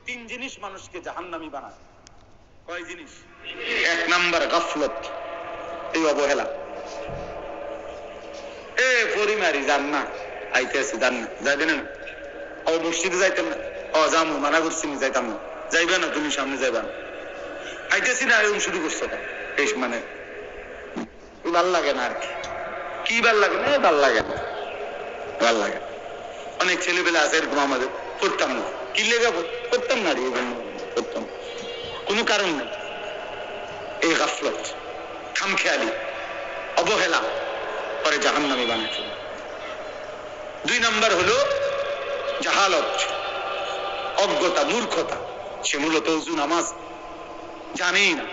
তিন জিনিস মানুষকে জাহান্নামী বানায়। কয় জিনিস? এক নাম্বার গাফলত, এই অবহেলা। পরিমারি যান না, আইতেছে যান না, যাইবেন না, মসজিদে যাইতেন না, যামু মানা করছি যাইতাম না, যাইবে না তুমি সামনে যাইবা না, আইতেছি না এরকম শুরু করছো। বেশ মানে ভাল লাগে না আর কি ভাল লাগে না, ভাল লাগে না, ভাল লাগে। অনেক ছেলেবেলা আছে এরকম আমাদের, করতাম না, কি লেগে করতাম না, করতাম কোনো কারণ নেই। এই গাফলত, খামখেয়ালি, অবহেলা পরে জাহান্নামী বানাচ্ছে। দুই নাম্বার হলো জাহালত, অজ্ঞতা, মূর্খতা। সে মূলত ওযু নামাজ জানেই না,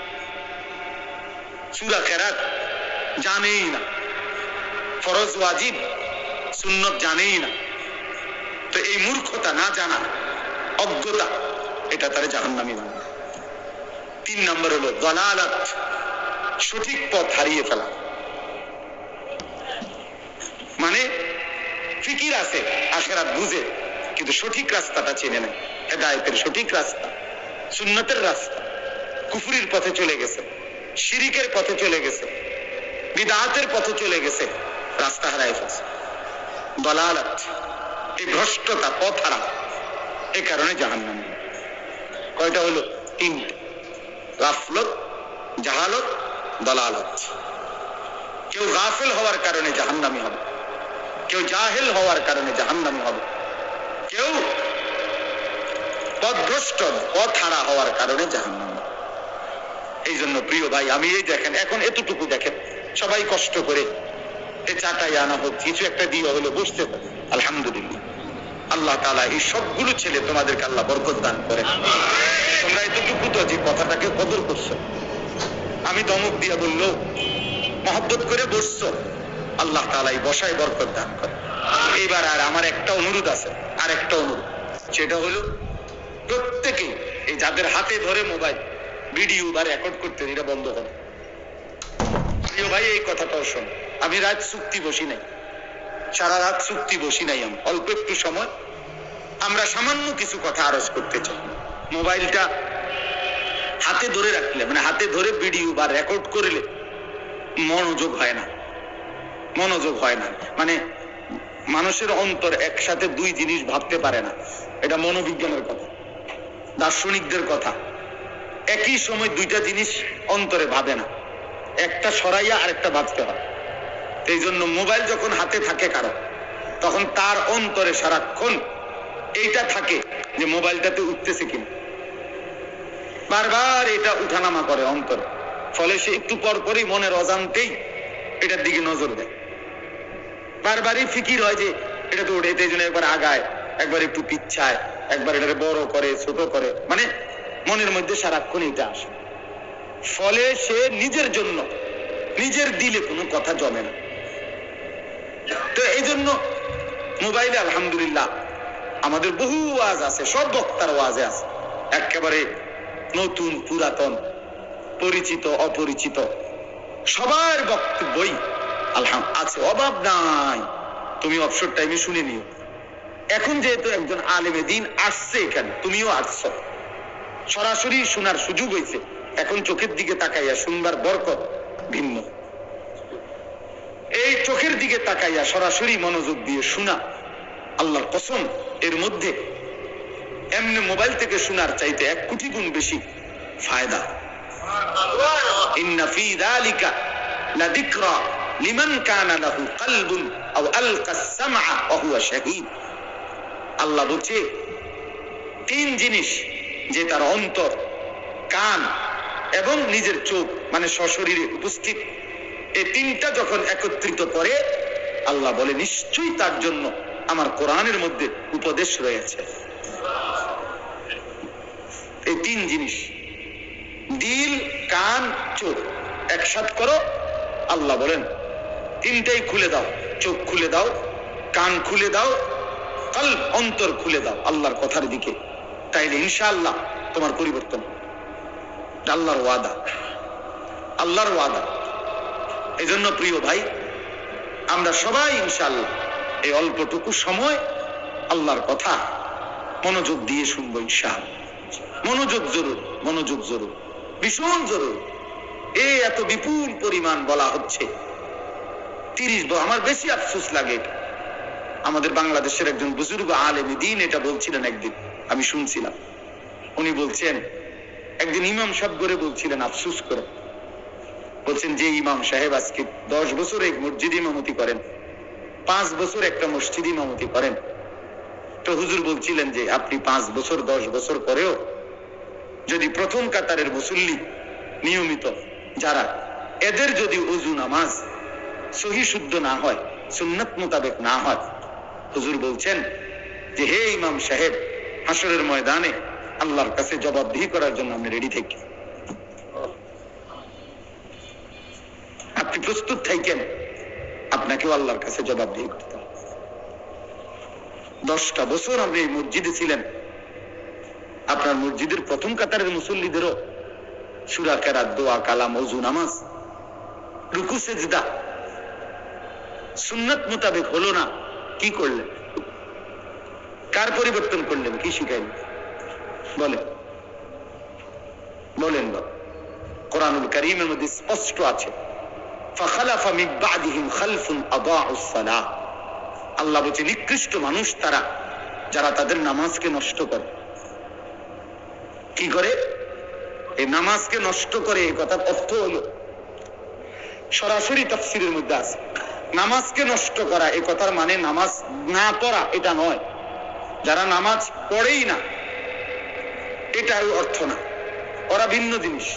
সূরা কেরাত জানেই না, ফরজ ওয়াজিব সুন্নত জানেই না। তো এই মূর্খতা, না জানা, অজ্ঞতা, এটা তারে জাহান্নামী বানায়। তিন নাম্বার হলো দালালাত, সঠিক পথ হারিয়ে ফেলা। মানে ফিকির আছে, আখিরাত বুঝে, কিন্তু সঠিক রাস্তাটা চেনে নেয়। হেদায়েতের সঠিক রাস্তা, সুন্নতের রাস্তা, কুফরির পথে চলে গেছে, শিরিকের পথে চলে গেছে, বিদআতের পথে চলে গেছে, রাস্তা হারায় ফেলছে। দালালাত, এই ভ্রষ্টতা, পথ হারা, এই কারণে জাহান্নামী। কয়টা হলো? তিনটা। গাফলত, জাহালত, দালালাত। কেউ গাফিল হওয়ার কারণে জাহান্নামী হবে, কেউ জাহিল হওয়ার কারণে জাহান্নামী হবে, কেউ পথভ্রষ্ট, পথ হারা হওয়ার কারণে জাহান্নামী। এই জন্য প্রিয় ভাই, আমি এই দেখেন এখন এতটুকু দেখেন, সবাই কষ্ট করে এ চাটাই আনা হোক, কিছু একটা দিয়ে হলো বসতে পারে, আলহামদুলিল্লাহ। আল্লাহ তাআলা এই সবগুলো ছেলে তোমাদেরকে আল্লাহ বরকত দান করেন। তোমরা এতটুকু তো যে কথাটাকে কদর করছো, আমি দমক দিয়া বললো মহব্বত করে বসছো, আল্লাহ তাআলা এই বসায় বরকত দান করে। এইবার আর আমার একটা অনুরোধ আছে, আর একটা অনুরোধ, সেটা হলো প্রত্যেকেই এই যাদের হাতে ধরে মোবাইল ভিডিও বা রেকর্ড করতে, এটা বন্ধ করো। প্রিয় ভাই, এই কথাটাও শোন, আমি রাত চুক্তি বসি নাই, সারা রাত চুক্তি বসি নাই, আমি অল্প একটু সময় আমরা সামান্য কিছু কথা আরজ করতে চাই। মোবাইলটা হাতে ধরে রাখলে, মানে হাতে ধরে ভিডিও বা রেকর্ড করলে মনোযোগ হয় না, মনোযোগ হয় না। মানে মানুষের অন্তর একসাথে দুই জিনিস ভাবতে পারে না, এটা মনোবিজ্ঞানের কথা, দার্শনিকদের কথা। একই সময় দুইটা জিনিস অন্তরে ভাবে না, একটা সরাইয়া আরেকটা ভাবতে হয়। এই জন্য মোবাইল যখন হাতে থাকে কারো, তখন তার অন্তরে সারাক্ষণ এইটা থাকে যে মোবাইলটাতে উঠতেছে কিনা, বারবার এটা উঠানামা করে অন্তরে। ফলে সে একটু পর পরই মনের অজান্তেই এটার দিকে নজর দেয়, বারবারই ফিকির হয় যে এটা তো উঠে, এই জন্য একবার আগায়, একবার একটু পিছায়, একবার এটাকে বড় করে, ছোট করে, মানে মনের মধ্যে সারাক্ষণ এটা আসে। ফলে সে নিজের জন্য, নিজের দিলে কোনো কথা জমে না। তো এই জন্য মোবাইলে আলহামদুলিল্লাহ আমাদের বহু ওয়াজ আছে, সব বক্তার ওয়াজে আছে, একেবারে নতুন পুরাতন, পরিচিত অপরিচিত, সবার বক্তব্যই আলহামদুলিল্লাহ আছে, অভাব নাই। তুমি অবসর টাইমে শুনে নিও। এখন যেহেতু একজন আলেমে দ্বীন আসছে এখানে, তুমিও আসছো, সরাসরি শোনার সুযোগ হয়েছে, এখন চোখের দিকে তাকাইয়া শুনবার বরকত ভিন্ন। এই চোখের দিকে তাকাইয়া সরাসরি মনোযোগ দিয়ে শোনা, আল্লাহর কসম, এর মধ্যে এমনি মোবাইল থেকে শোনার চাইতে 1 কোটি গুণ বেশি ফায়দা। ইন্না ফি যালিকা লাযিকরা লিমান কানা লাহু কলবুন আও আলকা আস-সামআ ওয়া হুয়া শাহীদ। আল্লাহ বলছে 3 জিনিস, যে তার অন্তর, কান এবং নিজের চোখ, মানে সশরীরে উপস্থিত, এই 3টা যখন একত্রিত করে, আল্লাহ বলে নিশ্চয়ই তার জন্য আমার কোরআনের মধ্যে উপদেশ রয়েছে। এই 3 জিনিস, দিল, কান, চোখ একসাথ করো, আল্লাহ বলেন 3টাই খুলে দাও, চোখ খুলে দাও, কান খুলে দাও, কলব, অন্তর খুলে দাও আল্লাহর কথার দিকে, তাইলে ইনশাআল্লাহ তোমার পরিবর্তন। আল্লাহর ওয়াদা, আল্লাহর ওয়াদা। এই জন্য প্রিয় ভাই, আমরা সবাই ইনশাআল্লাহ এই অল্পটুকু সময় আল্লাহর কথা মনোযোগ দিয়ে শুনবো ইনশাআল্লাহ। মনোযোগ জরুর, মনোযোগ জরুর, ভীষণ জরুর। এই এত বিপুল পরিমাণ বলা হচ্ছে 30 আমার বেশি আফসোস লাগে। আমাদের বাংলাদেশের একজন বুজুর্গ আলেম দ্বীন এটা বলছিলেন একদিন, আমি শুনছিলাম। উনি বলছেন একদিন ইমাম সাহেব করে বলছিলেন আফসোস করে, বলছেন যে ইমাম সাহেব আজকে 10 বছর এক মসজিদ ইমামতি করেন, 5 বছর একটা মসজিদ ইমামতি করেন, তো হুজুর বলছিলেন যে আপনি 5 বছর 10 বছর পরেও যদি প্রথম কাতারের মুসল্লি নিয়মিত যারা, এদের যদি ওযু নামাজ সহি শুদ্ধ না হয়, সুন্নাত মোতাবেক না হয়, হুজুর বলছেন যে হে ইমাম সাহেব, হাসরের ময়দানে আল্লাহর কাছে জবাবদিহি করার জন্য আমি রেডি থাকি। আপনি প্রস্তুত থাকেন, আপনাকেও আল্লাহর কাছে জবাবদিহি করতে হবে। 10টা বছর আপনি এই মসজিদে ছিলেন, আপনার মসজিদের প্রথম কাতারের মুসল্লিদেরও সূরা কেরাত, দোয়া, কালাম, ওযু, নামাজ, রুকু, সিজদা সুন্নাত মোতাবেক হলো না, কি করলেন? কার পরিবর্তন করলেন? কি শিখাইলেন? বলেন বলেন। কোরআনুল কারীমের মধ্যে স্পষ্ট আছে, ফাখালাফা মিন বা'দিহিম খালফুন আদাউস সালাহ। আল্লাহ বলেছে নিকৃষ্ট মানুষ তারা যারা তাদের নামাজকে নষ্ট করে। কি করে? এই নামাজকে নষ্ট করে। এই কথার অর্থ হলো, সরাসরি তাফসীরের মধ্যে আছে, নামাজকে নষ্ট করা এই কথার মানে নামাজ না পড়া এটা নয়, যারা নামাজ পড়েই না এটাই অর্থ না, ওরা ভিন্ন জিনিস।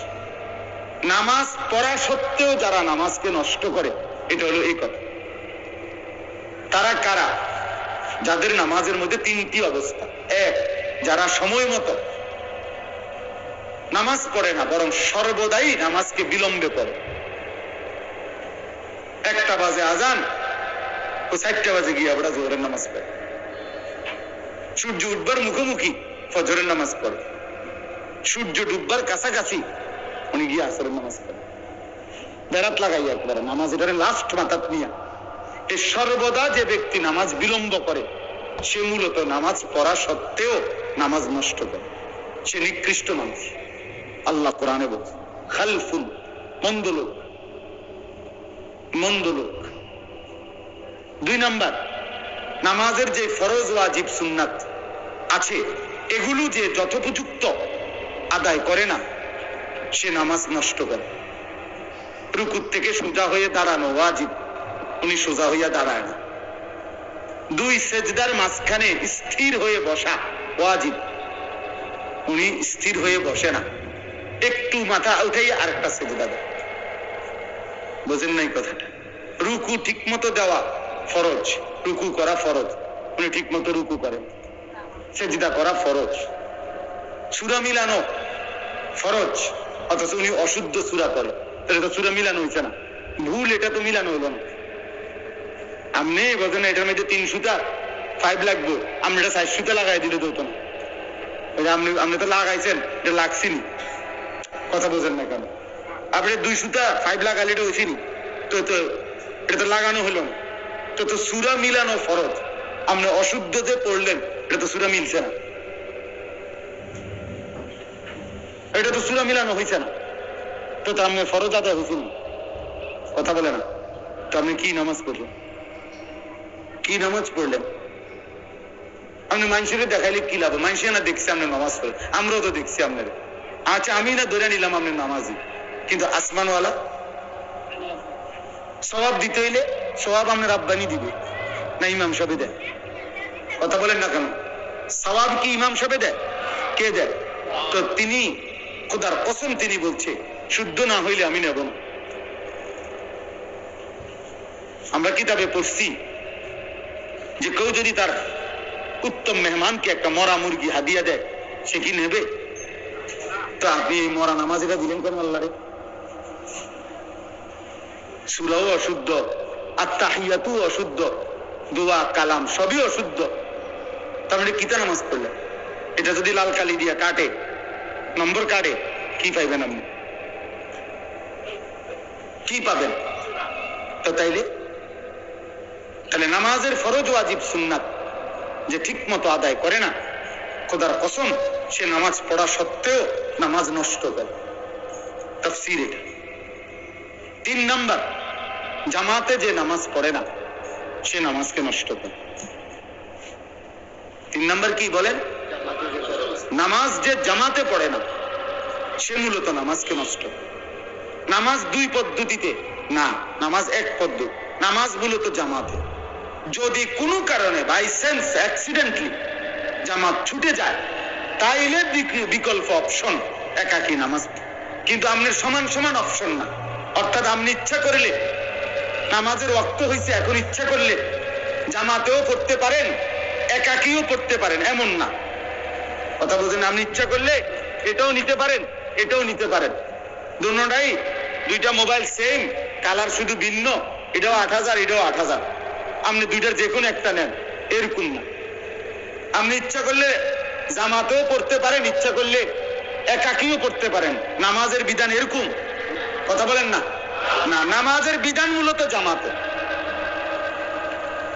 নামাজ পড়া সত্ত্বেও যারা নামাজকে নষ্ট করে, এটা হলো এই কথা। তারা কারা? যাদের নামাজের মধ্যে 3টি অবস্থা। এক, যারা সময় মতো নামাজ পড়ে না, বরং সর্বদাই নামাজকে বিলম্বে পড়ে। 1টা বাজে আজান, ও 4টা বাজে গিয়ে আমরা জোহরের নামাজ পড়ে। সূর্য উঠবার মুখোমুখি ফজরের নামাজ পড়ে, সূর্য ডুববার কাছাকাছি উনি গিয়ে আসরের নামাজ পড়ে। বেড়াত লাগাই একবারে নামাজ, এটারে লাস্ট মাথাত নিয়া। এই সর্বদা যে ব্যক্তি নামাজ বিলম্ব করে, সে মূলত নামাজ পড়া সত্ত্বেও নামাজ নষ্ট করে, সে নিকৃষ্ট মানুষ। আল্লাহ কোরআনে বলছে খালফুন, মন্দ লোক, মন্দ লোক। 2 নাম্বার, নামাজের যে ফরজ, ওয়াজিব, সুন্নাত আছে, এগুলো যে যথোপযুক্ত আদায় করে না, সে নামাজ নষ্ট করে। রুকুর থেকে সোজা হয়ে দাঁড়ানো ওয়াজিব, উনি সোজা হইয়া দাঁড়ায় না। 2 সেজদার মাঝখানে স্থির হয়ে বসা ওয়াজিব, উনি স্থির হয়ে বসে না, একটু মাথা উঠাইয়া আরেকটা সেজদা দেয়। বোঝেন নাই কথাটা? রুকু ঠিক মতো দেওয়া ফরজ, রুকু করা ফরজ, উনি ঠিক মতো রুকু করেন। সেজদা করা ফরজ, সূরা মিলানো ফরজ, অথচ উনি অশুদ্ধ সূরা পড়ে, তাহলে তো সূরা মিলানো হইছে না, ভুল, এটা তো মিলানো হলো না। আপনি বোঝেন এটার মধ্যে 3 সুতা 5 লাগবে, আপনি এটা 4 সুতা লাগাই দিলে তো হতো না। আপনি তো লাগাইছেন, এটা লাগছিনি, কথা বোঝেন না কেন? আপনি 2 সুতা 5 লাগালে এটা হয়েছিনি, তো এটা তো লাগানো হলো না। তো সূরা মিলানো ফরজ, আপনি অশুদ্ধ যে পড়লেন, এটা তো সূরা মিলছে না, এটা তো সূরা মিলানো হয়েছে না, তো আপনি ফরজ আদায় হয়েছিল, কথা বলে না। তো আপনি কি নামাজ পড়লেন? কি নামাজ পড়লেন? আপনি মানুষের দেখাইলে কি লাভ? মানুষের না দেখছি আপনি নামাজ পড়েন, আমরাও তো দেখছি আপনার। আচ্ছা, আমি না ধরে নিলাম আপনি নামাজি, কিন্তু আসমানওয়ালা সওয়াব দিতে হইলে সওয়াব আপনার রাব্বানি দিবে না ইমাম সাহেব দেয়? কথা বলেন না কেন? সওয়াব কি ইমাম সাহেব দেয়? কে দেয়? তো তিনি খোদার কসম, তিনি বলছে শুদ্ধ না হইলে আমি নেব না। আমরা কিতাবে পড়ছি যে কেউ যদি তার উত্তম মেহমানকে একটা মরা মুরগি হাদিয়া দেয়, সে কি নেবে? তো আপনি এই মরা নামাজিটা দিলেন কেন আল্লাহরে? সূরাও অশুদ্ধ, আত-তাহিয়াতু অশুদ্ধ, দোয়া, কালাম সবই অশুদ্ধ, তাহলে কিতা নামাজ পড়লেন? এটা যদি লাল কালি দিয়া কাটে, নম্বর কাটে, কি পাইবেন আপনি? কি পাবেন? তো তাহলে নামাজের ফরজ, ওয়াজিব, সুন্নাত যে ঠিক মতো আদায় করে না, খোদার কসম সে নামাজ পড়া সত্ত্বেও নামাজ নষ্ট করে। তাফসীর এটা। 3 নাম্বার, জামাতে যে নামাজ পড়ে না সে নামাজকে নষ্ট করে। 3 নাম্বার কি বলেন? নামাজ যে জামাতে পড়ে না সে মূলত নামাজকে নষ্ট করে। নামাজ 2 পদ্ধতিতে না, নামাজ 1 পদ্ধতি। নামাজ মূলত জামাতে। যদি কোনো কারণে বাই সেন্স অ্যাক্সিডেন্টলি জামাত ছুটে যায় তাইলে বিকল্প অপশন একাকী নামাজ, কিন্তু আপনার সমান সমান অপশন না। অর্থাৎ আপনি ইচ্ছা করলে নামাজের ওয়াক্ত হয়েছে, এখন ইচ্ছা করলে জামাতেও পড়তে পারেন, একাকীও পড়তে পারেন, এমন না। কথা বলছেন? আপনি ইচ্ছা করলে এটাও নিতে পারেন, এটাও নিতে পারেন। দুটোটাই, 2টা মোবাইল সেম, কালার শুধু ভিন্ন, এটাও 8000, এটাও 8000, আপনি 2টার যে কোনো একটা নেন, এরকম না। আপনি ইচ্ছা করলে জামাতেও পড়তে পারেন, ইচ্ছা করলে একাকীও পড়তে পারেন। নামাজের বিধান এরকম? কথা বলেন না। না, নামাজের বিধান মূলত জামাতে।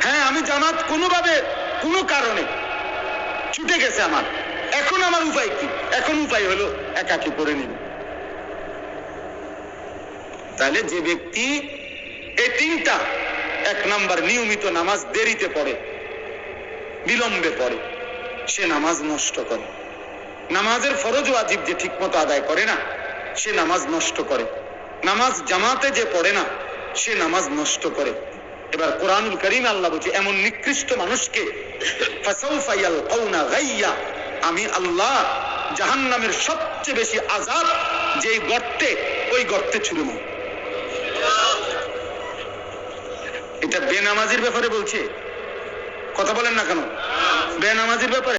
হ্যাঁ, আমি জামাত কোনোভাবে কোনো কারণে ছুটে গেছে আমার, এখন আমার উপায় কি? এখন উপায় হলো একাকী পড়ে নিন। তাহলে যে ব্যক্তি এই 3টা, 1 নাম্বার নিয়মিত নামাজ দেরিতে পড়ে, বিলম্বে পড়ে, সে নামাজ নষ্ট করে। নামাজের ফরজ ওয়াজিব যে ঠিক মতো আদায় করে না সে নামাজ নষ্ট করে। নামাজ জামাতে যে পড়ে না সে নামাজ নষ্ট করে। এবার কোরআনুল কারীম আল্লাহ বলছে এমন নিকৃষ্ট মানুষকে ফাসাউফা ইয়ালকাউনা গাইয়া, আমি আল্লাহ জাহান্নামের সবচেয়ে বেশি আযাব যেই গর্তে, ওই গর্তে ছুড়ে মারব। এটা বেনামাজির ব্যাপারে বলছে। কথা বলেন না কেন? বেনামাজির ব্যাপারে